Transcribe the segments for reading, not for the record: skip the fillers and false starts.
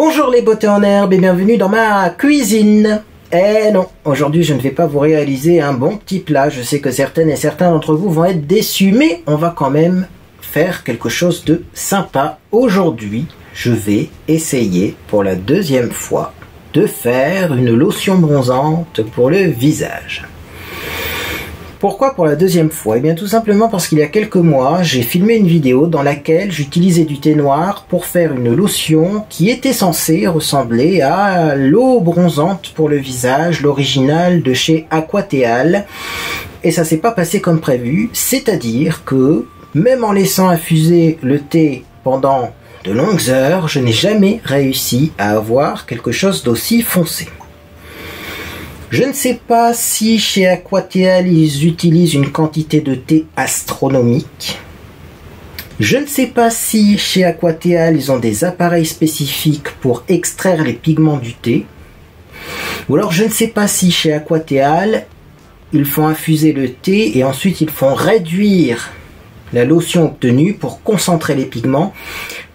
Bonjour les beautés en herbe et bienvenue dans ma cuisine. Eh non, aujourd'hui je ne vais pas vous réaliser un bon petit plat. Je sais que certaines et certains d'entre vous vont être déçus, mais on va quand même faire quelque chose de sympa. Aujourd'hui, je vais essayer pour la deuxième fois de faire une lotion bronzante pour le visage. Pourquoi pour la deuxième fois? Eh bien tout simplement parce qu'il y a quelques mois, j'ai filmé une vidéo dans laquelle j'utilisais du thé noir pour faire une lotion qui était censée ressembler à l'eau bronzante pour le visage, l'original de chez Aquateal. Et ça s'est pas passé comme prévu, c'est-à-dire que même en laissant infuser le thé pendant de longues heures, je n'ai jamais réussi à avoir quelque chose d'aussi foncé. Je ne sais pas si chez Aquateal ils utilisent une quantité de thé astronomique. Je ne sais pas si chez Aquateal ils ont des appareils spécifiques pour extraire les pigments du thé. Ou alors je ne sais pas si chez Aquateal ils font infuser le thé et ensuite ils font réduire la lotion obtenue pour concentrer les pigments.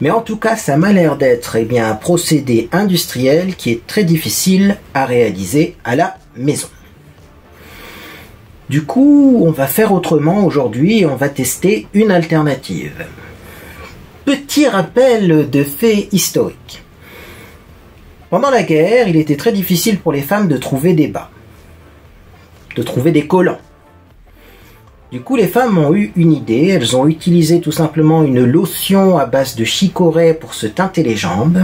Mais en tout cas, ça m'a l'air d'être un procédé industriel qui est très difficile à réaliser à la maison. Du coup, on va faire autrement aujourd'hui et on va tester une alternative. Petit rappel de faits historiques. Pendant la guerre, il était très difficile pour les femmes de trouver des bas, de trouver des collants. Du coup, les femmes ont eu une idée, elles ont utilisé tout simplement une lotion à base de chicorée pour se teinter les jambes.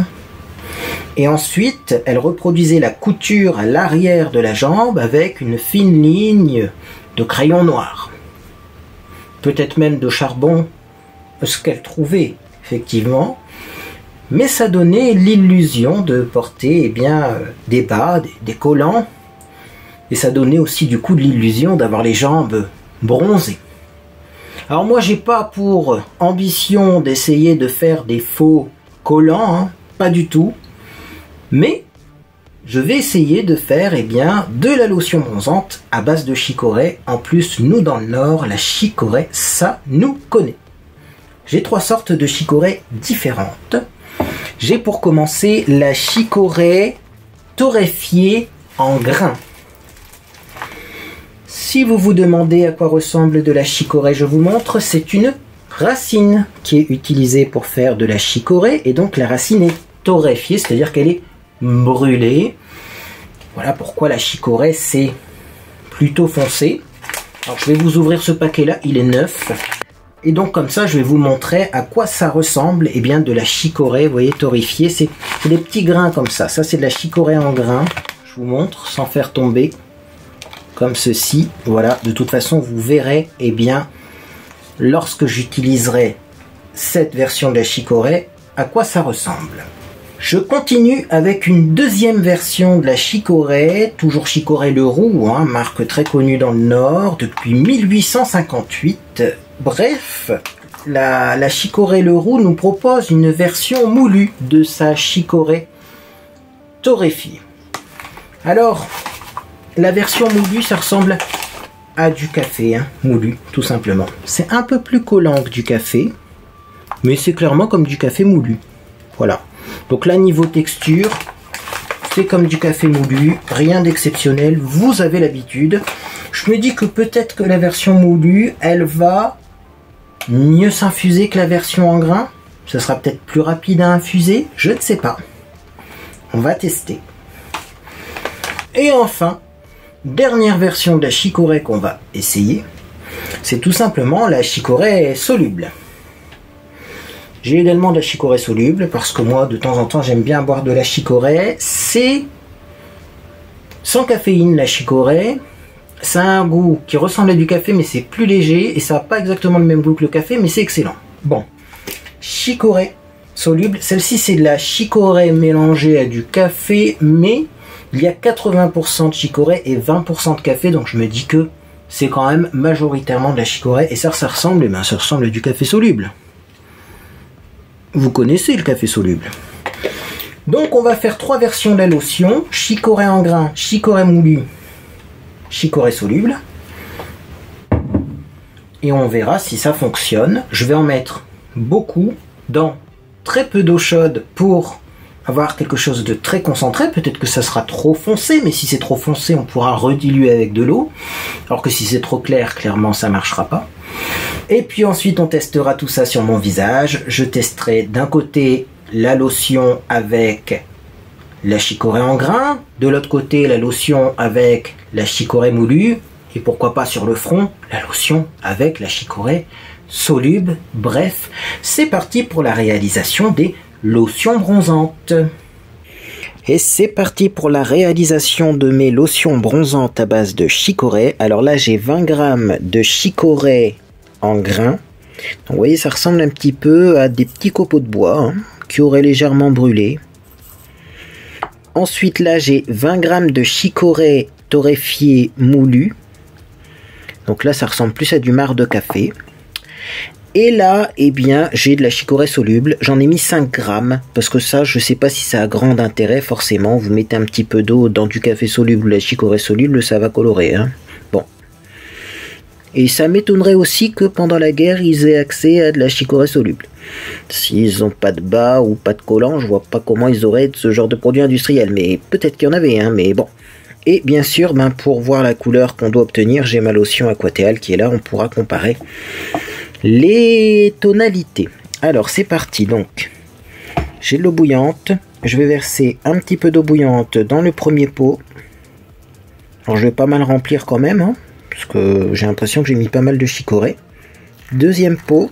Et ensuite, elles reproduisaient la couture à l'arrière de la jambe avec une fine ligne de crayon noir. Peut-être même de charbon, ce qu'elles trouvaient, effectivement. Mais ça donnait l'illusion de porter des bas, des collants. Et ça donnait aussi du coup de l'illusion d'avoir les jambes bronzé. Alors moi j'ai pas pour ambition d'essayer de faire des faux collants, pas du tout, mais je vais essayer de faire de la lotion bronzante à base de chicorée. En plus, nous dans le Nord, la chicorée, ça nous connaît. J'ai trois sortes de chicorée différentes. J'ai pour commencer la chicorée torréfiée en grains. Si vous vous demandez à quoi ressemble de la chicorée, je vous montre, c'est une racine qui est utilisée pour faire de la chicorée, et donc la racine est torréfiée, c'est-à-dire qu'elle est brûlée. Voilà pourquoi la chicorée c'est plutôt foncé. Alors je vais vous ouvrir ce paquet-là, il est neuf, et donc comme ça je vais vous montrer à quoi ça ressemble de la chicorée, vous voyez, torréfiée, c'est des petits grains comme ça. Ça c'est de la chicorée en grains, je vous montre sans faire tomber. Comme ceci, voilà, de toute façon vous verrez, lorsque j'utiliserai cette version de la chicorée, à quoi ça ressemble. Je continue avec une deuxième version de la chicorée, toujours Chicorée Le Roux, marque très connue dans le Nord depuis 1858. Bref, la Chicorée Le Roux nous propose une version moulue de sa chicorée torréfiée. Alors, la version moulue, ça ressemble à du café, moulu, tout simplement. C'est un peu plus collant que du café, mais c'est clairement comme du café moulu. Voilà. Donc là, niveau texture, c'est comme du café moulu, rien d'exceptionnel, vous avez l'habitude. Je me dis que peut-être que la version moulue, elle va mieux s'infuser que la version en grains. Ce sera peut-être plus rapide à infuser, je ne sais pas. On va tester. Et enfin, dernière version de la chicorée qu'on va essayer, c'est tout simplement la chicorée soluble. J'ai également de la chicorée soluble parce que moi de temps en temps j'aime bien boire de la chicorée. C'est sans caféine la chicorée, ça a un goût qui ressemble à du café mais c'est plus léger et ça n'a pas exactement le même goût que le café mais c'est excellent. Bon, chicorée soluble, celle-ci c'est de la chicorée mélangée à du café mais il y a 80% de chicorée et 20% de café, donc je me dis que c'est quand même majoritairement de la chicorée, et ça ressemble, ça ressemble à du café soluble. Vous connaissez le café soluble. Donc on va faire trois versions de la lotion, chicorée en grains, chicorée moulue, chicorée soluble. Et on verra si ça fonctionne. Je vais en mettre beaucoup dans très peu d'eau chaude pour avoir quelque chose de très concentré. Peut-être que ça sera trop foncé, mais si c'est trop foncé, on pourra rediluer avec de l'eau. Alors que si c'est trop clair, clairement, ça marchera pas. Et puis ensuite, on testera tout ça sur mon visage. Je testerai d'un côté la lotion avec la chicorée en grains, de l'autre côté, la lotion avec la chicorée moulue, et pourquoi pas sur le front, la lotion avec la chicorée soluble. Bref, c'est parti pour la réalisation des lotions bronzantes. Et c'est parti pour la réalisation de mes lotions bronzantes à base de chicorée. Alors là, j'ai 20 grammes de chicorée en grains. Donc, vous voyez, ça ressemble un petit peu à des petits copeaux de bois qui auraient légèrement brûlé. Ensuite, là, j'ai 20 grammes de chicorée torréfiée moulue. Donc là, ça ressemble plus à du marc de café. Et là, eh bien, j'ai de la chicorée soluble. J'en ai mis 5 grammes, parce que ça, je sais pas si ça a grand intérêt, forcément. Vous mettez un petit peu d'eau dans du café soluble ou la chicorée soluble, ça va colorer. Bon. Et ça m'étonnerait aussi que pendant la guerre, ils aient accès à de la chicorée soluble. S'ils n'ont pas de bas ou pas de collant, je vois pas comment ils auraient ce genre de produit industriel. Mais peut-être qu'il y en avait, mais bon. Et bien sûr, pour voir la couleur qu'on doit obtenir, j'ai ma lotion Aquateal qui est là, on pourra comparer les tonalités. Alors c'est parti, donc j'ai de l'eau bouillante, je vais verser un petit peu d'eau bouillante dans le premier pot. Alors je vais pas mal remplir quand même, parce que j'ai l'impression que j'ai mis pas mal de chicorée. Deuxième pot,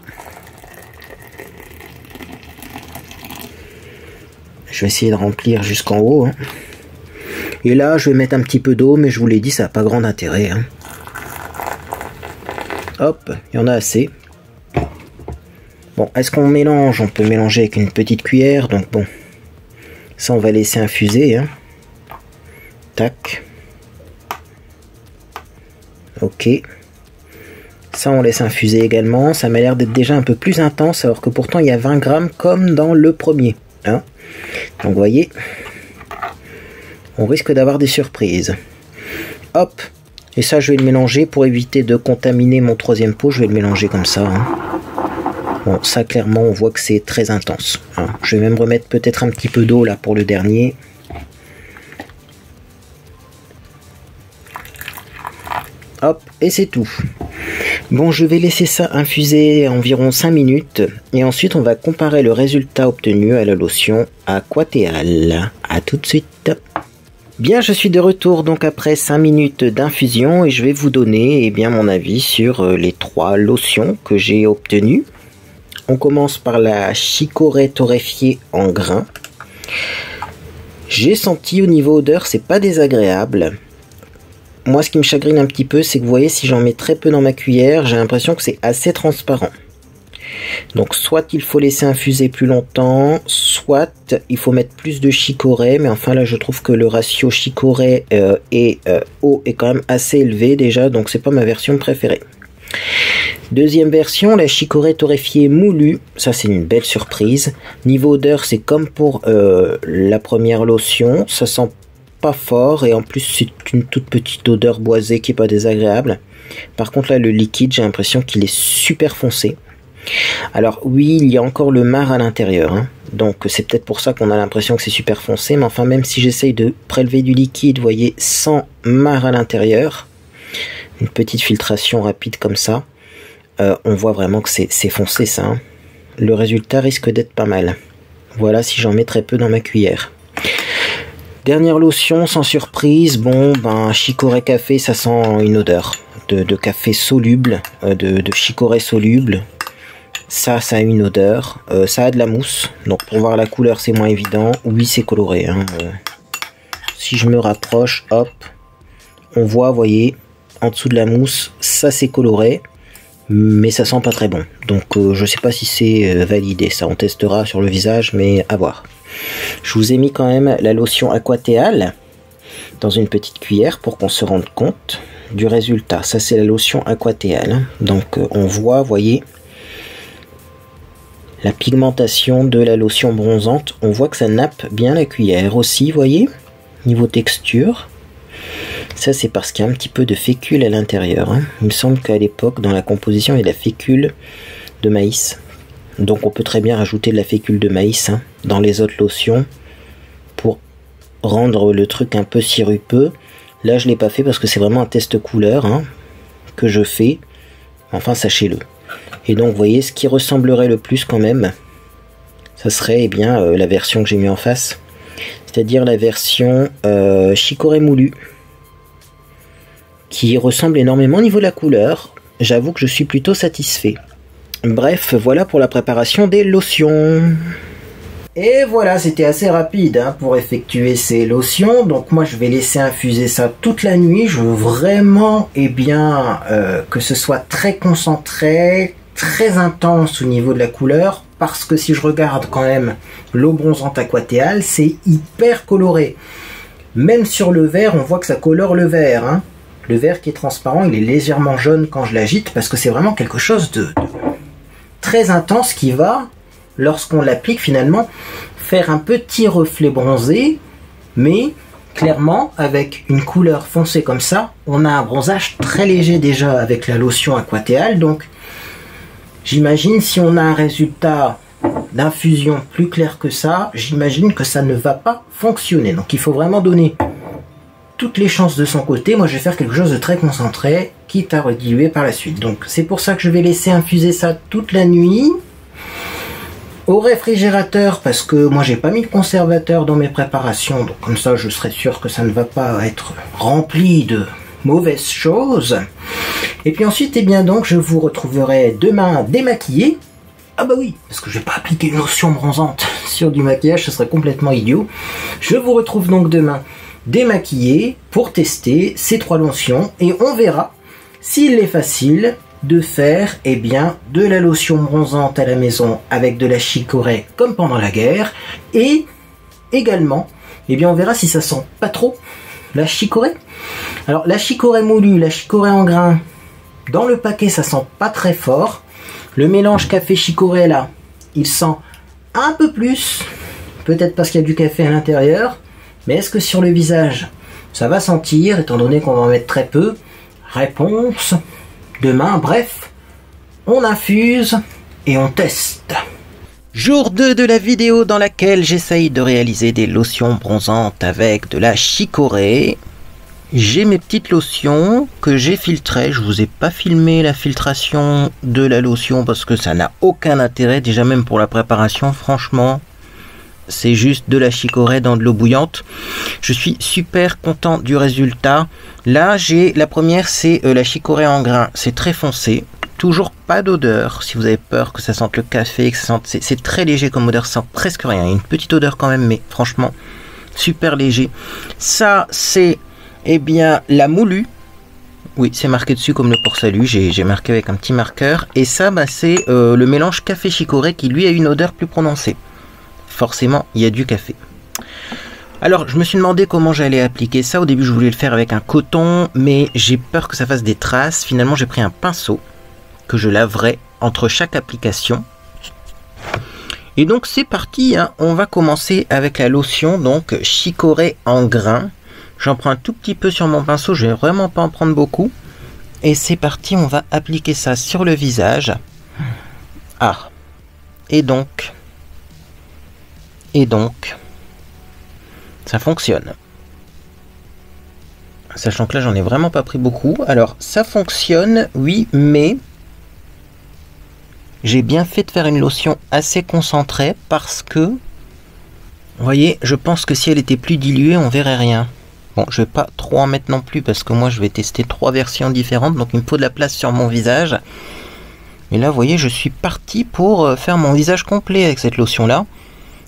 je vais essayer de remplir jusqu'en haut. Et là je vais mettre un petit peu d'eau, mais je vous l'ai dit, ça n'a pas grand intérêt. Hop, il y en a assez. Bon, est-ce qu'on mélange? On peut mélanger avec une petite cuillère, donc bon. Ça, on va laisser infuser. Tac. Ok. Ça, on laisse infuser également. Ça m'a l'air d'être déjà un peu plus intense, alors que pourtant, il y a 20 grammes comme dans le premier. Donc, vous voyez, on risque d'avoir des surprises. Hop. Et ça, je vais le mélanger pour éviter de contaminer mon troisième pot. Je vais le mélanger comme ça. Bon, ça clairement on voit que c'est très intense. Je vais même remettre peut-être un petit peu d'eau là pour le dernier. Hop, et c'est tout. Bon, je vais laisser ça infuser environ 5 minutes. Et ensuite on va comparer le résultat obtenu à la lotion Aquateal. A tout de suite. Bien, je suis de retour donc après 5 minutes d'infusion. Et je vais vous donner mon avis sur les 3 lotions que j'ai obtenues. On commence par la chicorée torréfiée en grains. J'ai senti au niveau odeur, c'est pas désagréable. Moi, ce qui me chagrine un petit peu, c'est que vous voyez, si j'en mets très peu dans ma cuillère, j'ai l'impression que c'est assez transparent. Donc, soit il faut laisser infuser plus longtemps, soit il faut mettre plus de chicorée. Mais enfin, là, je trouve que le ratio chicorée et eau est quand même assez élevé déjà, donc c'est pas ma version préférée. Deuxième version, la chicorée torréfiée moulue. Ça, c'est une belle surprise. Niveau odeur, c'est comme pour la première lotion. Ça sent pas fort et en plus, c'est une toute petite odeur boisée qui est pas désagréable. Par contre, là, le liquide, j'ai l'impression qu'il est super foncé. Alors oui, il y a encore le marc à l'intérieur. Donc, c'est peut-être pour ça qu'on a l'impression que c'est super foncé. Mais enfin, même si j'essaye de prélever du liquide, vous voyez, sans marc à l'intérieur, une petite filtration rapide comme ça, on voit vraiment que c'est foncé ça. Le résultat risque d'être pas mal. Voilà si j'en mets très peu dans ma cuillère. Dernière lotion, sans surprise, chicorée café, ça sent une odeur de café soluble, de chicorée soluble. Ça a une odeur, ça a de la mousse, donc pour voir la couleur c'est moins évident. Oui, c'est coloré. Si je me rapproche, hop, on voit, vous voyez, en dessous de la mousse, ça c'est coloré. Mais ça sent pas très bon. Donc je sais pas si c'est validé. Ça on testera sur le visage, mais à voir. Je vous ai mis quand même la lotion Aquateal dans une petite cuillère pour qu'on se rende compte du résultat. Ça c'est la lotion Aquateal. Donc on voit, voyez, la pigmentation de la lotion bronzante. On voit que ça nappe bien la cuillère aussi, voyez, niveau texture. Ça c'est parce qu'il y a un petit peu de fécule à l'intérieur. Il me semble qu'à l'époque dans la composition il y a de la fécule de maïs. Donc on peut très bien rajouter de la fécule de maïs dans les autres lotions. rendre le truc un peu sirupeux. Là, je l'ai pas fait parce que c'est vraiment un test couleur hein, que je fais. Enfin, sachez-le. Et donc, vous voyez, ce qui ressemblerait le plus quand même, ça serait eh bien la version que j'ai mis en face. C'est-à-dire la version chicorée moulu, qui ressemble énormément au niveau de la couleur. J'avoue que je suis plutôt satisfait. Bref, voilà pour la préparation des lotions. Et voilà, c'était assez rapide hein, pour effectuer ces lotions. Donc moi, je vais laisser infuser ça toute la nuit. Je veux vraiment que ce soit très concentré, très intense au niveau de la couleur. Parce que si je regarde quand même l'eau bronzante aquatéale, c'est hyper coloré. Même sur le verre, on voit que ça colore le verre. Hein. Le verre qui est transparent, il est légèrement jaune quand je l'agite. Parce que c'est vraiment quelque chose de très intense qui va, lorsqu'on l'applique finalement, faire un petit reflet bronzé, mais clairement avec une couleur foncée comme ça, on a un bronzage très léger déjà avec la lotion aquatéale. Donc j'imagine si on a un résultat d'infusion plus clair que ça, j'imagine que ça ne va pas fonctionner. Donc il faut vraiment donner toutes les chances de son côté. Moi je vais faire quelque chose de très concentré, quitte à rediluer par la suite. Donc c'est pour ça que je vais laisser infuser ça toute la nuit au réfrigérateur, parce que moi j'ai pas mis de conservateur dans mes préparations, donc comme ça je serai sûr que ça ne va pas être rempli de mauvaises choses. Et puis ensuite, eh bien donc je vous retrouverai demain démaquillé. Ah bah oui, parce que je vais pas appliquer une lotion bronzante sur du maquillage, ce serait complètement idiot. Je vous retrouve donc demain démaquillé pour tester ces 3 lotions et on verra s'il est facile de faire eh bien de la lotion bronzante à la maison avec de la chicorée comme pendant la guerre, et également eh bien on verra si ça sent pas trop la chicorée. Alors la chicorée moulue, la chicorée en grains, dans le paquet ça sent pas très fort. Le mélange café chicorée là, il sent un peu plus, peut-être parce qu'il y a du café à l'intérieur, mais est-ce que sur le visage ça va sentir, étant donné qu'on va en mettre très peu? Réponse demain. Bref, on infuse et on teste. Jour 2 de la vidéo dans laquelle j'essaye de réaliser des lotions bronzantes avec de la chicorée. J'ai mes petites lotions que j'ai filtrées. Je vous ai pas filmé la filtration de la lotion parce que ça n'a aucun intérêt, déjà même pour la préparation, franchement. C'est juste de la chicorée dans de l'eau bouillante. Je suis super content du résultat. Là, j'ai la première, c'est la chicorée en grains. C'est très foncé. Toujours pas d'odeur. Si vous avez peur que ça sente le café, que ça sente, c'est très léger comme odeur, ça sent presque rien. Il y a une petite odeur quand même, mais franchement, super léger. Ça, c'est eh bien la moulue. Oui, c'est marqué dessus comme le port-salut. J'ai marqué avec un petit marqueur. Et ça, bah, c'est le mélange café chicorée qui lui a une odeur plus prononcée. Forcément, il y a du café. Alors, je me suis demandé comment j'allais appliquer ça. Au début, je voulais le faire avec un coton, mais j'ai peur que ça fasse des traces. Finalement, j'ai pris un pinceau que je laverai entre chaque application. Et donc, c'est parti, hein. On va commencer avec la lotion, donc chicorée en grains. J'en prends un tout petit peu sur mon pinceau, je vais vraiment pas en prendre beaucoup. Et c'est parti, on va appliquer ça sur le visage. Ah, et donc, ça fonctionne. Sachant que là, j'en ai vraiment pas pris beaucoup. Alors, ça fonctionne, oui, mais j'ai bien fait de faire une lotion assez concentrée parce que, vous voyez, je pense que si elle était plus diluée, on verrait rien. Bon, je vais pas trop en mettre non plus parce que moi, je vais tester 3 versions différentes. Donc, il me faut de la place sur mon visage. Et là, vous voyez, je suis parti pour faire mon visage complet avec cette lotion-là.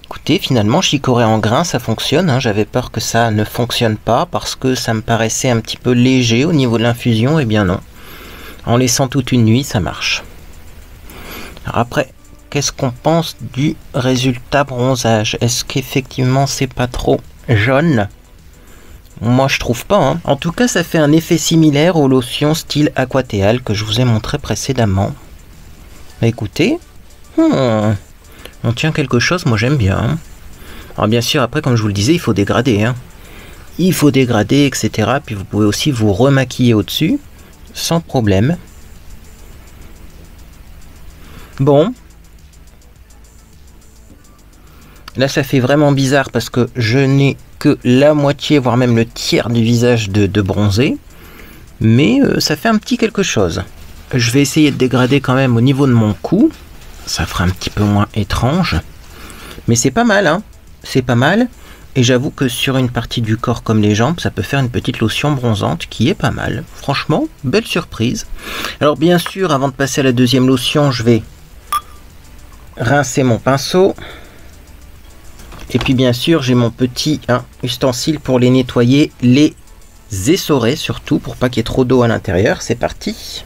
Écoutez, finalement, chicorée en grains, ça fonctionne. Hein. J'avais peur que ça ne fonctionne pas parce que ça me paraissait un petit peu léger au niveau de l'infusion. Eh bien non. En laissant toute une nuit, ça marche. Alors après, qu'est-ce qu'on pense du résultat bronzage? Est-ce qu'effectivement, c'est pas trop jaune? Moi, je trouve pas. Hein. En tout cas, ça fait un effet similaire aux lotions style aquatéal que je vous ai montré précédemment. Bah, écoutez, on tient quelque chose, moi j'aime bien. Hein. Alors bien sûr, après, comme je vous le disais, il faut dégrader. Hein. Il faut dégrader, etc. Puis vous pouvez aussi vous remaquiller au-dessus, sans problème. Bon. Là, ça fait vraiment bizarre parce que je n'ai que la moitié, voire même le tiers du visage de bronzé. Mais ça fait un petit quelque chose. Je vais essayer de dégrader quand même au niveau de mon cou. Ça fera un petit peu moins étrange. Mais c'est pas mal, hein. C'est pas mal. Et j'avoue que sur une partie du corps comme les jambes, ça peut faire une petite lotion bronzante qui est pas mal. Franchement, belle surprise. Alors bien sûr, avant de passer à la deuxième lotion, je vais rincer mon pinceau. Et puis bien sûr, j'ai mon petit ustensile pour les nettoyer, les essorés surtout, pour pas qu'il y ait trop d'eau à l'intérieur. C'est parti.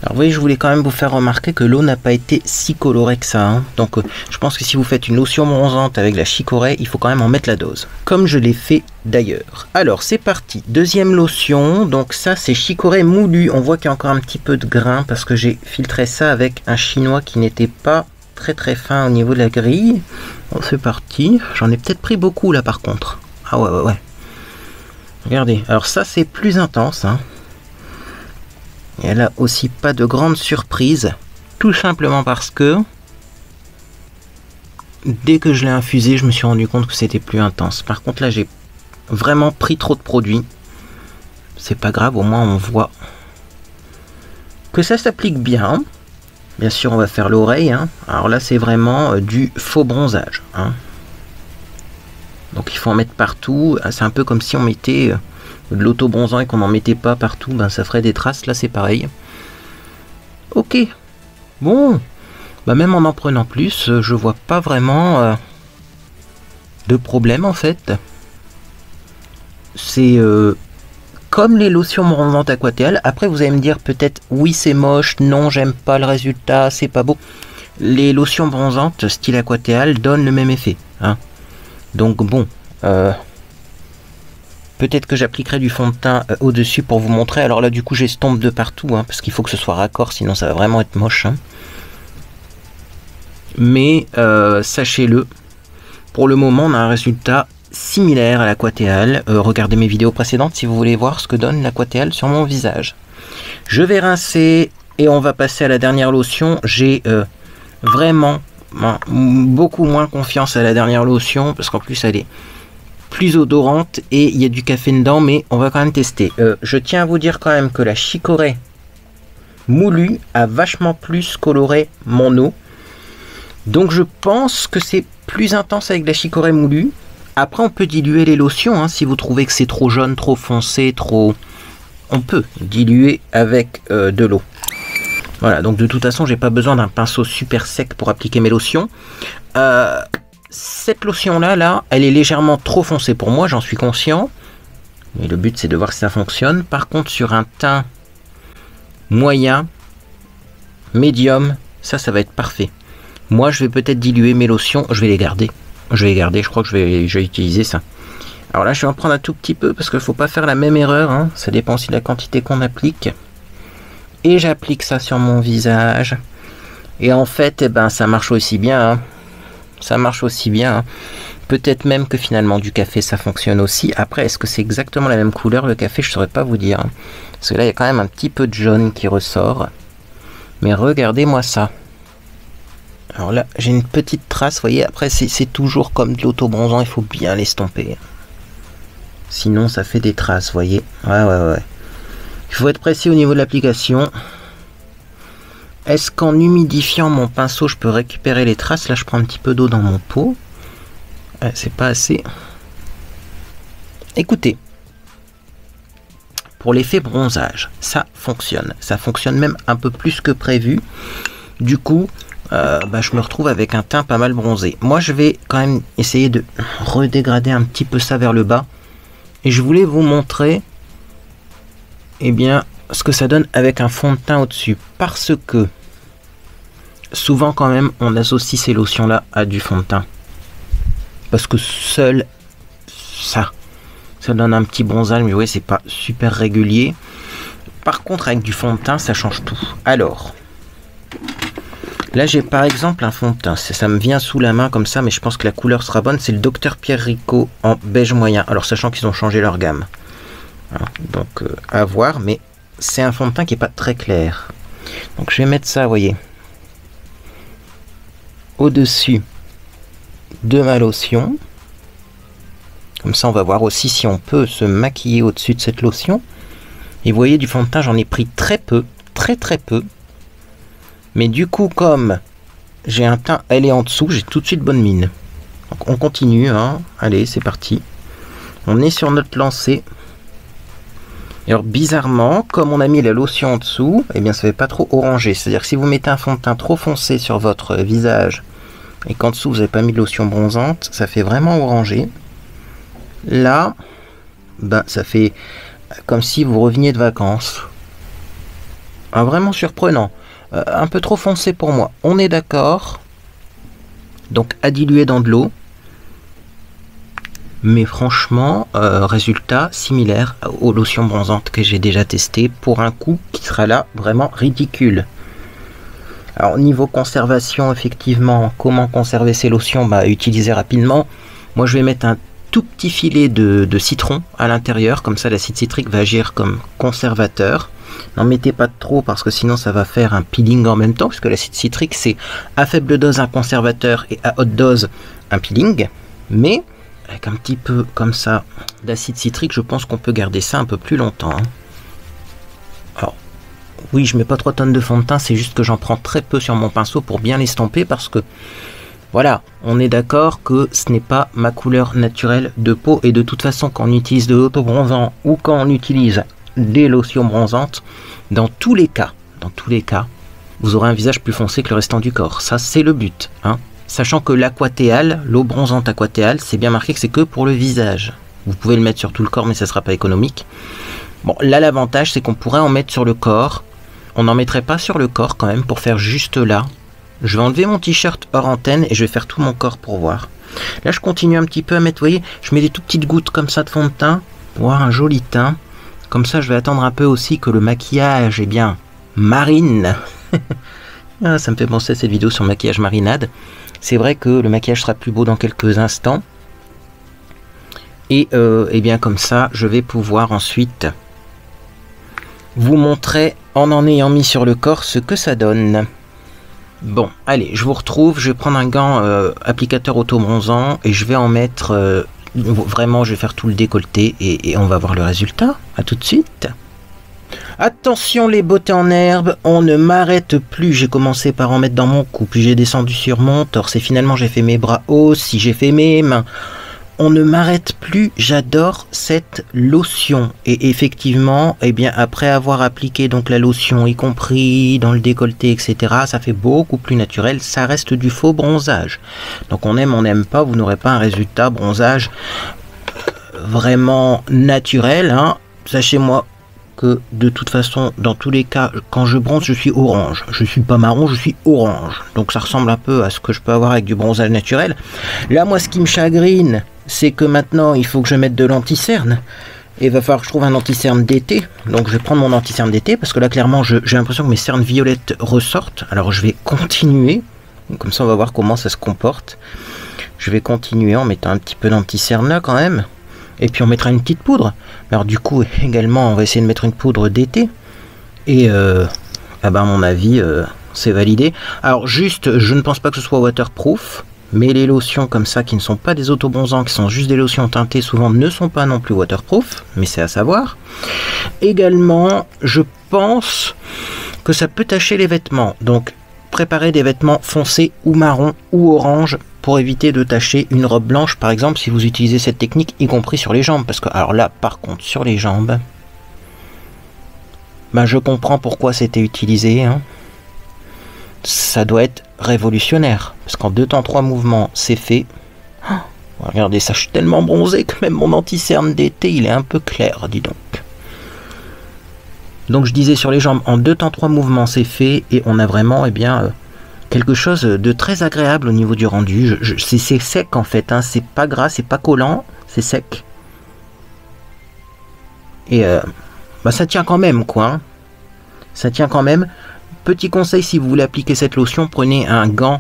Alors vous voyez, je voulais quand même vous faire remarquer que l'eau n'a pas été si colorée que ça. Hein. Donc je pense que si vous faites une lotion bronzante avec la chicorée, il faut quand même en mettre la dose. Comme je l'ai fait d'ailleurs. Alors c'est parti. Deuxième lotion. Donc ça c'est chicorée moulu. On voit qu'il y a encore un petit peu de grain parce que j'ai filtré ça avec un chinois qui n'était pas très fin au niveau de la grille. Bon, c'est parti. J'en ai peut-être pris beaucoup là par contre. Ah ouais. Regardez. Alors ça c'est plus intense. Hein. Et elle a aussi pas de grande surprise, tout simplement parce que dès que je l'ai infusé, je me suis rendu compte que c'était plus intense. Par contre là, j'ai vraiment pris trop de produits. C'est pas grave, au moins on voit que ça s'applique bien. Bien sûr, on va faire l'oreille. Hein. Alors là, c'est vraiment du faux bronzage. Hein. Donc il faut en mettre partout. C'est un peu comme si on mettait de l'auto-bronzant et qu'on n'en mettait pas partout, ben ça ferait des traces. Là c'est pareil. Ok, bon, bah même en prenant plus, je vois pas vraiment de problème en fait. C'est comme les lotions bronzantes Aquatéal. Après vous allez me dire peut-être oui c'est moche, non j'aime pas le résultat, c'est pas beau. Les lotions bronzantes style Aquatéal donnent le même effet. Hein. Donc bon, peut-être que j'appliquerai du fond de teint au-dessus pour vous montrer. Alors là, du coup, j'estompe de partout, hein, parce qu'il faut que ce soit raccord, sinon ça va vraiment être moche. Hein. Mais sachez-le, pour le moment, on a un résultat similaire à l'Aquatéal. Regardez mes vidéos précédentes si vous voulez voir ce que donne l'Aquatéal sur mon visage. Je vais rincer et on va passer à la dernière lotion. J'ai vraiment beaucoup moins confiance à la dernière lotion, parce qu'en plus, elle est plus odorante et il y a du café dedans, mais on va quand même tester. Je tiens à vous dire quand même que la chicorée moulue a vachement plus coloré mon eau, donc je pense que c'est plus intense avec la chicorée moulue. Après on peut diluer les lotions, hein, si vous trouvez que c'est trop jaune, trop foncé, trop... on peut diluer avec de l'eau. Voilà, donc de toute façon j'ai pas besoin d'un pinceau super sec pour appliquer mes lotions. Cette lotion là, elle est légèrement trop foncée pour moi, j'en suis conscient. Mais le but c'est de voir si ça fonctionne. Par contre sur un teint moyen, médium, ça va être parfait. Moi je vais peut-être diluer mes lotions, je vais les garder. Je crois que je vais utiliser ça. Alors là je vais en prendre un tout petit peu parce qu'il ne faut pas faire la même erreur. Hein. Ça dépend aussi de la quantité qu'on applique. Et j'applique ça sur mon visage. Et en fait, eh ben, ça marche aussi bien. Hein. Ça marche aussi bien. Hein. Peut-être même que finalement du café ça fonctionne aussi. Après, est-ce que c'est exactement la même couleur le café? Je ne saurais pas vous dire. Hein. Parce que là, il y a quand même un petit peu de jaune qui ressort. Mais regardez-moi ça. Alors là, j'ai une petite trace, vous voyez. Après, c'est toujours comme de l'auto-bronzant, il faut bien l'estomper. Sinon, ça fait des traces, vous voyez. Ouais. Il faut être précis au niveau de l'application. Est-ce qu'en humidifiant mon pinceau, je peux récupérer les traces? Là, je prends un petit peu d'eau dans mon pot. C'est pas assez. Écoutez, pour l'effet bronzage, ça fonctionne. Ça fonctionne même un peu plus que prévu. Du coup, je me retrouve avec un teint pas mal bronzé. Moi, je vais quand même essayer de redégrader un petit peu ça vers le bas. Et je voulais vous montrer ce que ça donne avec un fond de teint au-dessus. Parce que souvent quand même, on associe ces lotions-là à du fond de teint. Parce que seul ça donne un petit bronzage, mais vous voyez, c'est pas super régulier. Par contre, avec du fond de teint, ça change tout. Alors, là, j'ai par exemple un fond de teint. Ça me vient sous la main comme ça, mais je pense que la couleur sera bonne. C'est le Dr Pierre Rico en beige moyen. Alors, sachant qu'ils ont changé leur gamme. Donc, à voir, mais c'est un fond de teint qui n'est pas très clair. Donc, je vais mettre ça, vous voyez. au-dessus de ma lotion. Comme ça, on va voir aussi si on peut se maquiller au-dessus de cette lotion. Et vous voyez, du fond de teint, j'en ai pris très peu, très peu. Mais du coup, comme j'ai un teint, elle est en dessous, j'ai tout de suite bonne mine. Donc on continue, hein. Allez, c'est parti. On est sur notre lancée. Et alors bizarrement, comme on a mis la lotion en dessous, eh bien ça fait pas trop orangé. C'est-à-dire que si vous mettez un fond de teint trop foncé sur votre visage et qu'en dessous vous n'avez pas mis de lotion bronzante, ça fait vraiment orangé. Là, ben ça fait comme si vous reveniez de vacances. Ah, vraiment surprenant. Un peu trop foncé pour moi. On est d'accord. Donc à diluer dans de l'eau. Mais franchement, résultat similaire aux lotions bronzantes que j'ai déjà testées pour un coût qui sera là vraiment ridicule. Alors niveau conservation, effectivement, comment conserver ces lotions? Bah, utiliser rapidement. Moi je vais mettre un tout petit filet de citron à l'intérieur, comme ça l'acide citrique va agir comme conservateur. N'en mettez pas trop parce que sinon ça va faire un peeling en même temps, puisque l'acide citrique c'est à faible dose un conservateur et à haute dose un peeling. Mais avec un petit peu comme ça d'acide citrique, je pense qu'on peut garder ça un peu plus longtemps. Alors, oui, je mets pas 3 tonnes de fond de teint, c'est juste que j'en prends très peu sur mon pinceau pour bien l'estomper parce que, voilà, on est d'accord que ce n'est pas ma couleur naturelle de peau et de toute façon, quand on utilise de l'auto-bronzant ou quand on utilise des lotions bronzantes, dans tous les cas, vous aurez un visage plus foncé que le restant du corps. Ça, c'est le but, hein. Sachant que l'aquatéal, l'eau bronzante aquatéal, c'est bien marqué que c'est que pour le visage. Vous pouvez le mettre sur tout le corps, mais ça ne sera pas économique. Bon, là, l'avantage, c'est qu'on pourrait en mettre sur le corps. On n'en mettrait pas sur le corps quand même, pour faire juste là. Je vais enlever mon t-shirt hors antenne et je vais faire tout mon corps pour voir. Là, je continue un petit peu à mettre, vous voyez, je mets des tout petites gouttes comme ça de fond de teint, pour avoir un joli teint. Comme ça, je vais attendre un peu aussi que le maquillage, eh bien, marine. Ah, ça me fait penser à cette vidéo sur le maquillage marinade. C'est vrai que le maquillage sera plus beau dans quelques instants. Et bien comme ça, je vais pouvoir ensuite vous montrer, en ayant mis sur le corps, ce que ça donne. Bon, allez, je vous retrouve. Je vais prendre un gant applicateur auto-bronzant et je vais en mettre... vraiment, je vais faire tout le décolleté et on va voir le résultat. À tout de suite. Attention les beautés en herbe, on ne m'arrête plus. J'ai commencé par en mettre dans mon cou, puis j'ai descendu sur mon torse et finalement j'ai fait mes bras aussi, j'ai fait mes mains. On ne m'arrête plus, j'adore cette lotion. Et effectivement, eh bien après avoir appliqué donc la lotion, y compris dans le décolleté, etc., ça fait beaucoup plus naturel, ça reste du faux bronzage. Donc on n'aime pas, vous n'aurez pas un résultat bronzage vraiment naturel, hein. Sachez-moi que de toute façon, dans tous les cas, quand je bronze, je suis orange. Je suis pas marron, je suis orange. Donc ça ressemble un peu à ce que je peux avoir avec du bronzage naturel. Là, moi, ce qui me chagrine, c'est que maintenant, il faut que je mette de l'anti-cerne. Et il va falloir que je trouve un anti-cerne d'été. Donc je vais prendre mon anti-cerne d'été, parce que là, clairement, j'ai l'impression que mes cernes violettes ressortent. Alors je vais continuer. Comme ça, on va voir comment ça se comporte. Je vais continuer en mettant un petit peu d'anti-cerne là, quand même. Et puis on mettra une petite poudre. Alors du coup également on va essayer de mettre une poudre d'été. Et ah ben, à mon avis c'est validé. Alors juste, je ne pense pas que ce soit waterproof. Mais les lotions comme ça qui ne sont pas des autobronzants, qui sont juste des lotions teintées, souvent ne sont pas non plus waterproof. Mais c'est à savoir. Également je pense que ça peut tacher les vêtements. Donc préparez des vêtements foncés ou marron ou orange pour éviter de tacher une robe blanche, par exemple, si vous utilisez cette technique, y compris sur les jambes. Parce que, alors là, par contre, sur les jambes, ben, je comprends pourquoi c'était utilisé. Hein. Ça doit être révolutionnaire. Parce qu'en 2 temps 3 mouvements, c'est fait. Oh, regardez ça, je suis tellement bronzé que même mon anti-cerne d'été, il est un peu clair, dis donc. Donc je disais sur les jambes, en 2 temps 3 mouvements, c'est fait. Et on a vraiment, eh bien... quelque chose de très agréable au niveau du rendu. C'est sec en fait, hein. C'est pas gras, c'est pas collant, c'est sec. Et bah ça tient quand même quoi. Hein. Ça tient quand même. Petit conseil, si vous voulez appliquer cette lotion, prenez un gant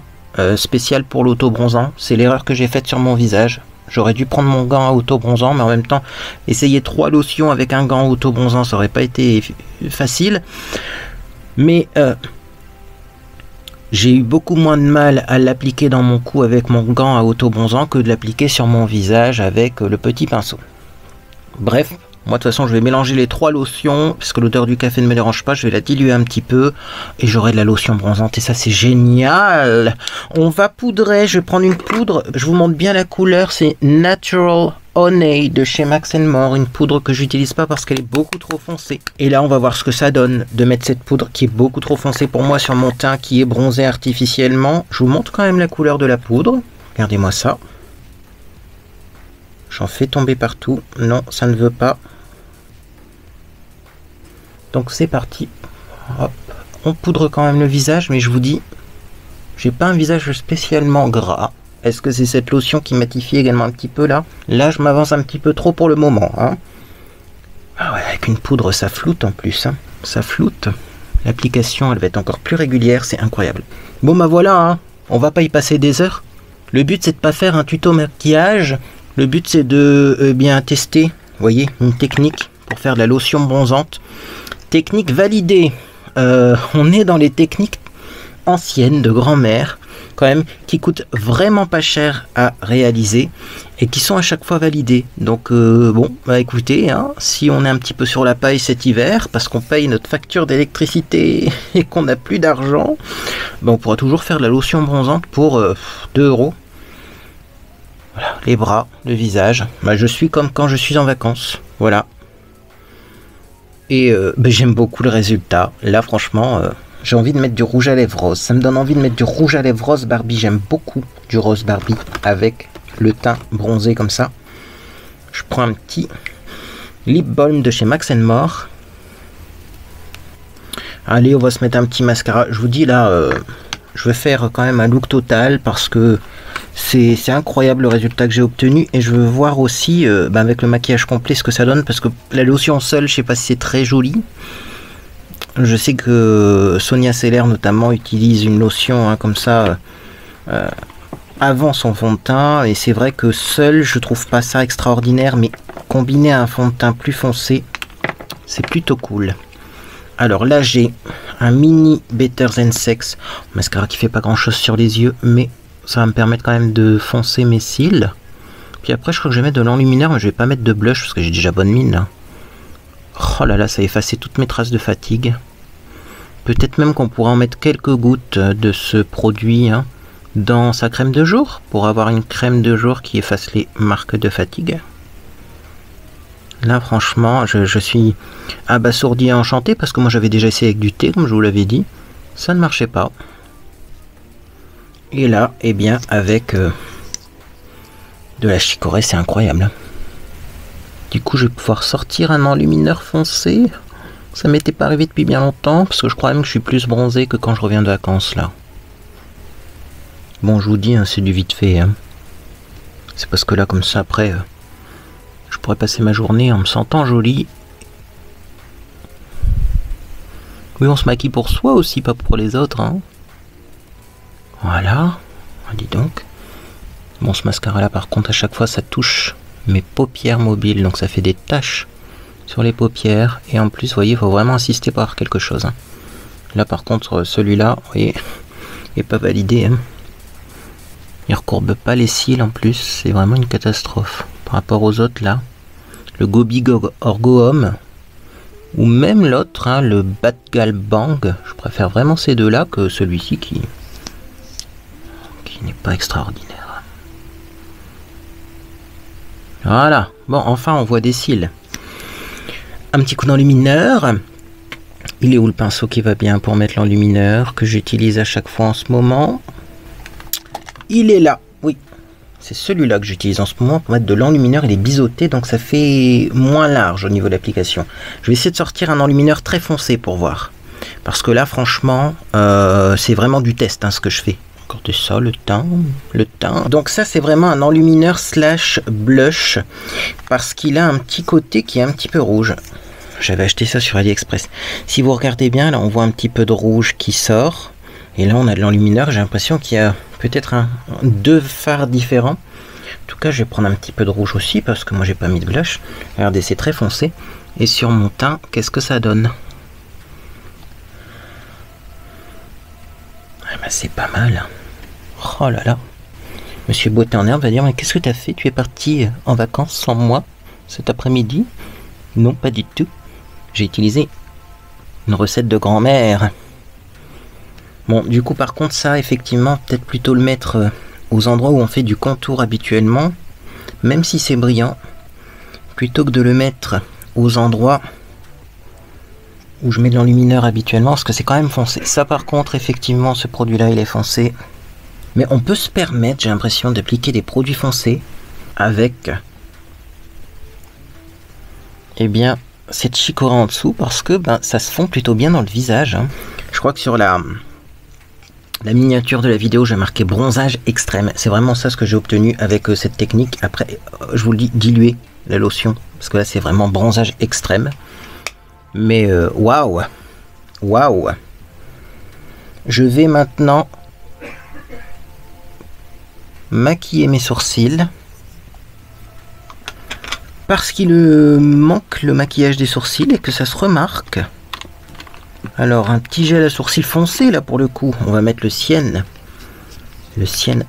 spécial pour l'auto-bronzant. C'est l'erreur que j'ai faite sur mon visage. J'aurais dû prendre mon gant auto-bronzant, mais en même temps, essayer 3 lotions avec un gant auto-bronzant, ça aurait pas été facile. Mais J'ai eu beaucoup moins de mal à l'appliquer dans mon cou avec mon gant à auto-bronzant que de l'appliquer sur mon visage avec le petit pinceau. Bref, moi de toute façon je vais mélanger les 3 lotions, parce que l'odeur du café ne me dérange pas, je vais la diluer un petit peu, et j'aurai de la lotion bronzante, et ça c'est génial. On va poudrer, je vais prendre une poudre, je vous montre bien la couleur, c'est Natural Honey de chez Max & More, une poudre que j'utilise pas parce qu'elle est beaucoup trop foncée. Et là on va voir ce que ça donne de mettre cette poudre qui est beaucoup trop foncée pour moi sur mon teint qui est bronzé artificiellement. Je vous montre quand même la couleur de la poudre, regardez-moi ça. J'en fais tomber partout, non ça ne veut pas. Donc c'est parti, hop, on poudre quand même le visage, mais je vous dis, j'ai pas un visage spécialement gras. Est-ce que c'est cette lotion qui matifie également un petit peu là? Là je m'avance un petit peu trop pour le moment. Hein. Ah ouais, avec une poudre ça floute en plus, hein. Ça floute. L'application elle va être encore plus régulière, c'est incroyable. Bon bah voilà, hein. On va pas y passer des heures. Le but c'est de pas faire un tuto maquillage, le but c'est de bien tester, vous voyez, une technique pour faire de la lotion bronzante. Technique validée. On est dans les techniques anciennes de grand-mère, quand même, qui coûtent vraiment pas cher à réaliser et qui sont à chaque fois validées. Donc bon, bah écoutez, hein, si on est un petit peu sur la paille cet hiver, parce qu'on paye notre facture d'électricité et qu'on n'a plus d'argent, bah, on pourra toujours faire de la lotion bronzante pour 2 €. Voilà, les bras, le visage. Bah, je suis comme quand je suis en vacances. Voilà. Et bah, j'aime beaucoup le résultat. Là, franchement, j'ai envie de mettre du rouge à lèvres rose. Ça me donne envie de mettre du rouge à lèvres rose Barbie. J'aime beaucoup du rose Barbie avec le teint bronzé comme ça. Je prends un petit lip balm de chez Max & More. Allez, on va se mettre un petit mascara. Je vous dis là, je vais faire quand même un look total parce que c'est incroyable le résultat que j'ai obtenu. Et je veux voir aussi bah, avec le maquillage complet ce que ça donne, parce que la lotion seule, je sais pas si c'est très joli. Je sais que Sonia Seller notamment utilise une lotion hein, comme ça avant son fond de teint, et c'est vrai que seul je trouve pas ça extraordinaire, mais combiné à un fond de teint plus foncé, c'est plutôt cool. Alors là j'ai un mini Better Than Sex mascara qui fait pas grand chose sur les yeux, mais ça va me permettre quand même de foncer mes cils. Puis après je crois que je vais mettre de l'enlumineur, mais je vais pas mettre de blush parce que j'ai déjà bonne mine là. Oh là là, ça a effacé toutes mes traces de fatigue. Peut-être même qu'on pourra en mettre quelques gouttes de ce produit hein, dans sa crème de jour, pour avoir une crème de jour qui efface les marques de fatigue. Là franchement, je suis abasourdi et enchanté, parce que moi j'avais déjà essayé avec du thé, comme je vous l'avais dit. Ça ne marchait pas. Et là, eh bien, avec de la chicorée, c'est incroyable. Du coup, je vais pouvoir sortir un enlumineur foncé. Ça m'était pas arrivé depuis bien longtemps, parce que je crois même que je suis plus bronzé que quand je reviens de vacances, là. Bon, je vous dis, hein, c'est du vite fait. Hein. C'est parce que là, comme ça, après, je pourrais passer ma journée en me sentant jolie. Oui, on se maquille pour soi aussi, pas pour les autres. Hein. Voilà. Ah, dis donc. Bon, ce mascara-là, par contre, à chaque fois, ça touche mes paupières mobiles, donc ça fait des taches sur les paupières, et en plus vous voyez il faut vraiment insister pour avoir quelque chose hein. Là par contre celui-là vous voyez il n'est pas validé hein. Il recourbe pas les cils en plus, c'est vraiment une catastrophe par rapport aux autres là, le Gobi Orgo Homme ou même l'autre hein, le Batgal Bang. Je préfère vraiment ces deux là que celui-ci qui n'est pas extraordinaire. Voilà, bon enfin on voit des cils. Un petit coup d'enlumineur. Il est où le pinceau qui va bien pour mettre l'enlumineur que j'utilise à chaque fois en ce moment? Il est là, oui. C'est celui-là que j'utilise en ce moment pour mettre de l'enlumineur. Il est biseauté, donc ça fait moins large au niveau de l'application. Je vais essayer de sortir un enlumineur très foncé pour voir. Parce que là, franchement, c'est vraiment du test hein, ce que je fais. Regardez ça, le teint. Donc ça, c'est vraiment un enlumineur slash blush. Parce qu'il a un petit côté qui est un petit peu rouge. J'avais acheté ça sur AliExpress. Si vous regardez bien, là, on voit un petit peu de rouge qui sort. Et là, on a de l'enlumineur. J'ai l'impression qu'il y a peut-être deux fards différents. En tout cas, je vais prendre un petit peu de rouge aussi parce que moi, j'ai pas mis de blush. Regardez, c'est très foncé. Et sur mon teint, qu'est-ce que ça donne? bah c'est pas mal. Oh là là. Monsieur Beauté en herbe va dire, mais qu'est-ce que tu as fait? Tu es parti en vacances sans moi cet après-midi? Non, pas du tout. J'ai utilisé une recette de grand-mère. Bon, du coup, par contre, ça, effectivement, peut-être plutôt le mettre aux endroits où on fait du contour habituellement, même si c'est brillant, plutôt que de le mettre aux endroits où je mets de l'enlumineur habituellement, parce que c'est quand même foncé. Ça, par contre, effectivement, ce produit-là, il est foncé. Mais on peut se permettre, j'ai l'impression, d'appliquer des produits foncés avec, eh bien, cette chicorée en dessous, parce que ben, ça se fond plutôt bien dans le visage. Hein. Je crois que sur la miniature de la vidéo, j'ai marqué bronzage extrême. C'est vraiment ça ce que j'ai obtenu avec cette technique. Après, je vous le dis, diluer la lotion, parce que là, c'est vraiment bronzage extrême. Mais waouh, waouh. Je vais maintenant maquiller mes sourcils parce qu'il manque le maquillage des sourcils et que ça se remarque. Alors un petit gel à sourcils foncé là pour le coup, on va mettre le Sienne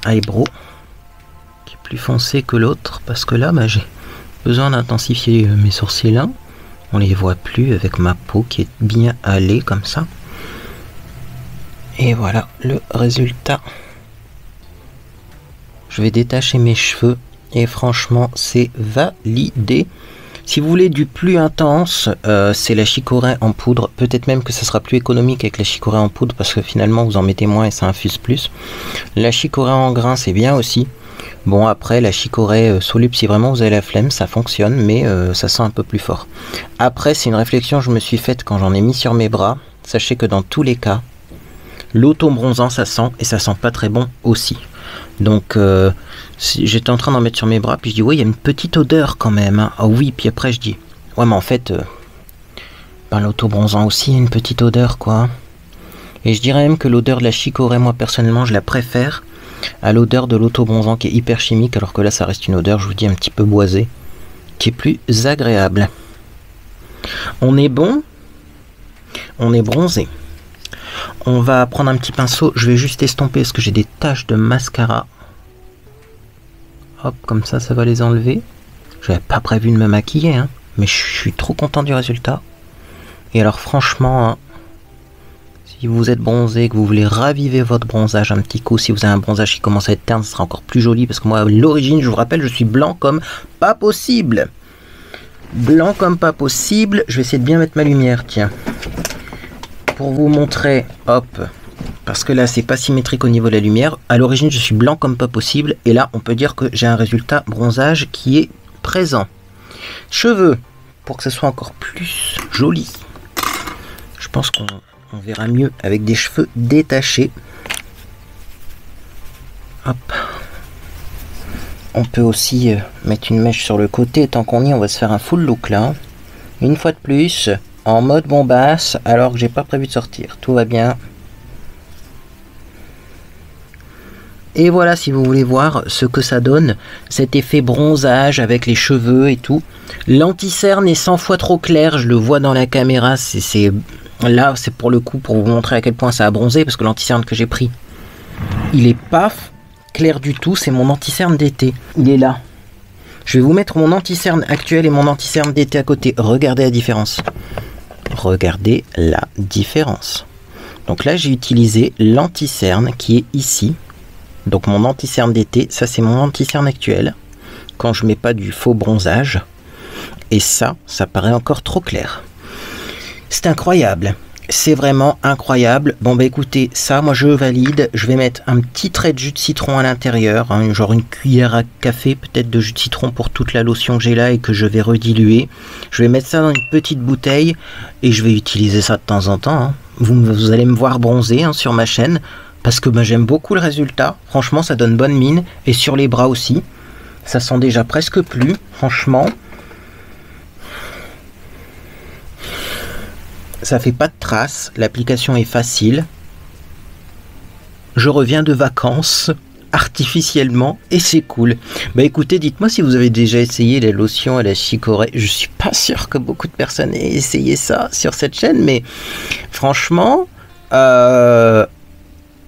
Eyebrow qui est plus foncé que l'autre parce que là bah, j'ai besoin d'intensifier mes sourcils là. On les voit plus avec ma peau qui est bien hâlée comme ça. Et voilà le résultat. Je vais détacher mes cheveux et franchement c'est validé. Si vous voulez du plus intense, c'est la chicorée en poudre. Peut-être même que ça sera plus économique avec la chicorée en poudre parce que finalement vous en mettez moins et ça infuse plus. La chicorée en grain c'est bien aussi. Bon après la chicorée soluble si vraiment vous avez la flemme ça fonctionne mais ça sent un peu plus fort. Après c'est une réflexion que je me suis faite quand j'en ai mis sur mes bras. Sachez que dans tous les cas l'auto-bronzant ça sent et ça sent pas très bon aussi. Donc j'étais en train d'en mettre sur mes bras puis je dis ouais il y a une petite odeur quand même hein. Ah oui puis après je dis ouais mais en fait ben, l'auto-bronzant aussi il y a une petite odeur quoi. Et je dirais même que l'odeur de la chicorée moi personnellement je la préfère à l'odeur de l'auto-bronzant qui est hyper chimique alors que là ça reste une odeur je vous dis un petit peu boisée qui est plus agréable. On est bon, on est bronzé. On va prendre un petit pinceau, je vais juste estomper parce que j'ai des taches de mascara. Hop, comme ça, ça va les enlever. J'avais pas prévu de me maquiller, hein, mais je suis trop content du résultat. Et alors franchement, hein, si vous êtes bronzé, que vous voulez raviver votre bronzage un petit coup, si vous avez un bronzage qui commence à être terne, ce sera encore plus joli parce que moi, à l'origine, je vous rappelle, je suis blanc comme pas possible. Blanc comme pas possible. Je vais essayer de bien mettre ma lumière, tiens. Pour vous montrer, hop, parce que là c'est pas symétrique au niveau de la lumière. À l'origine je suis blanc comme pas possible et là on peut dire que j'ai un résultat bronzage qui est présent. Cheveux, pour que ce soit encore plus joli. Je pense qu'on verra mieux avec des cheveux détachés. Hop. On peut aussi mettre une mèche sur le côté. Tant qu'on y est, on va se faire un full look là. Une fois de plus. En mode bombasse, alors que j'ai pas prévu de sortir. Tout va bien. Et voilà, si vous voulez voir ce que ça donne, cet effet bronzage avec les cheveux et tout. L'anti-cerne est 100 fois trop clair, je le vois dans la caméra. Là, c'est pour le coup, pour vous montrer à quel point ça a bronzé, parce que l'anti-cerne que j'ai pris, il est pas clair du tout. C'est mon anti-cerne d'été. Il est là. Je vais vous mettre mon anti-cerne actuel et mon anti-cerne d'été à côté. Regardez la différence. Regardez la différence. Donc là, j'ai utilisé l'anti-cerne qui est ici. Donc mon anti-cerne d'été, ça c'est mon anti-cerne actuel. Quand je mets pas du faux bronzage. Et ça paraît encore trop clair. C'est incroyable. C'est vraiment incroyable. Bon bah écoutez, ça moi je valide. Je vais mettre un petit trait de jus de citron à l'intérieur, hein, genre une cuillère à café peut-être de jus de citron pour toute la lotion que j'ai là et que je vais rediluer. Je vais mettre ça dans une petite bouteille et je vais utiliser ça de temps en temps. Hein. Vous allez me voir bronzer hein, sur ma chaîne parce que bah, j'aime beaucoup le résultat. Franchement ça donne bonne mine et sur les bras aussi. Ça sent déjà presque plus, franchement. Ça fait pas de traces, l'application est facile. Je reviens de vacances artificiellement et c'est cool. Bah écoutez, dites-moi si vous avez déjà essayé les lotions à la chicorée. Je suis pas sûr que beaucoup de personnes aient essayé ça sur cette chaîne, mais franchement,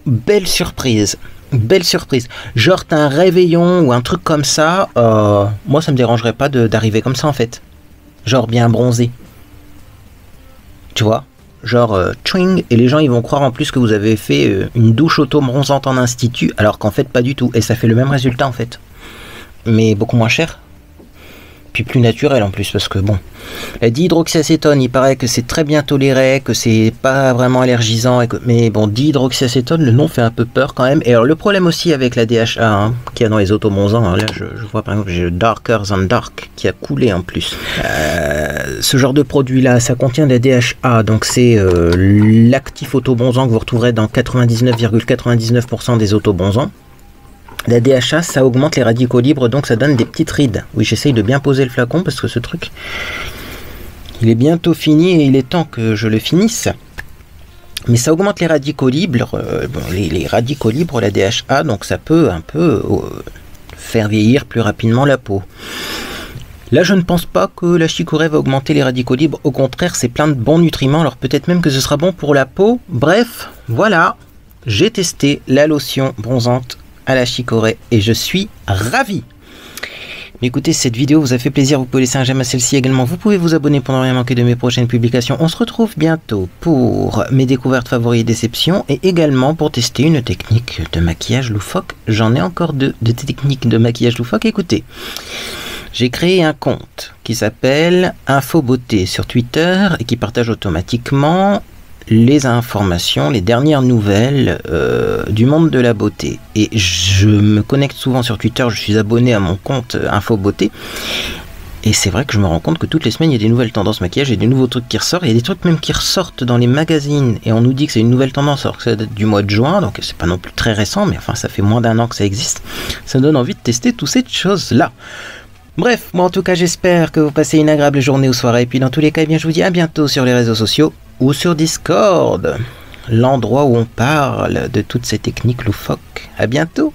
belle surprise. Belle surprise. Genre, t'as un réveillon ou un truc comme ça, moi, ça me dérangerait pas d'arriver comme ça, en fait. Genre, bien bronzé. Tu vois? Genre, tchouing, et les gens, ils vont croire en plus que vous avez fait une douche auto-bronzante en institut, alors qu'en fait, pas du tout. Et ça fait le même résultat, en fait. Mais beaucoup moins cher. Puis plus naturel en plus, parce que bon, la dihydroxyacétone, il paraît que c'est très bien toléré, que c'est pas vraiment allergisant, mais bon, dihydroxyacétone, le nom fait un peu peur quand même. Et alors le problème aussi avec la DHA, hein, qu'il y a dans les autobronzants, hein, là je vois par exemple, j'ai le Darker Than Dark qui a coulé en plus. Ce genre de produit là, ça contient de la DHA, donc c'est l'actif autobronzant que vous retrouverez dans 99,99% des autobronzants. La DHA, ça augmente les radicaux libres, donc ça donne des petites rides. Oui, j'essaye de bien poser le flacon parce que ce truc, il est bientôt fini et il est temps que je le finisse. Mais ça augmente les radicaux libres, les radicaux libres, la DHA, donc ça peut un peu faire vieillir plus rapidement la peau. Là, je ne pense pas que la chicorée va augmenter les radicaux libres. Au contraire, c'est plein de bons nutriments, alors peut-être même que ce sera bon pour la peau. Bref, voilà, j'ai testé la lotion bronzante à la chicorée et je suis ravi. Mais écoutez, cette vidéo vous a fait plaisir, vous pouvez laisser un j'aime à celle-ci également, vous pouvez vous abonner pour ne rien manquer de mes prochaines publications. On se retrouve bientôt pour mes découvertes favoris et déceptions, et également pour tester une technique de maquillage loufoque. J'en ai encore deux de techniques de maquillage loufoque. Écoutez, j'ai créé un compte qui s'appelle Info Beauté sur Twitter et qui partage automatiquement les informations, les dernières nouvelles du monde de la beauté. Et je me connecte souvent sur Twitter, je suis abonné à mon compte Info Beauté. Et c'est vrai que je me rends compte que toutes les semaines, il y a des nouvelles tendances maquillage et des nouveaux trucs qui ressortent. Il y a des trucs même qui ressortent dans les magazines. Et on nous dit que c'est une nouvelle tendance, alors que ça date du mois de juin. Donc c'est pas non plus très récent, mais enfin ça fait moins d'1 an que ça existe. Ça donne envie de tester toutes ces choses-là. Bref, moi en tout cas j'espère que vous passez une agréable journée ou soirée. Et puis dans tous les cas, eh bien, je vous dis à bientôt sur les réseaux sociaux ou sur Discord, l'endroit où on parle de toutes ces techniques loufoques. À bientôt!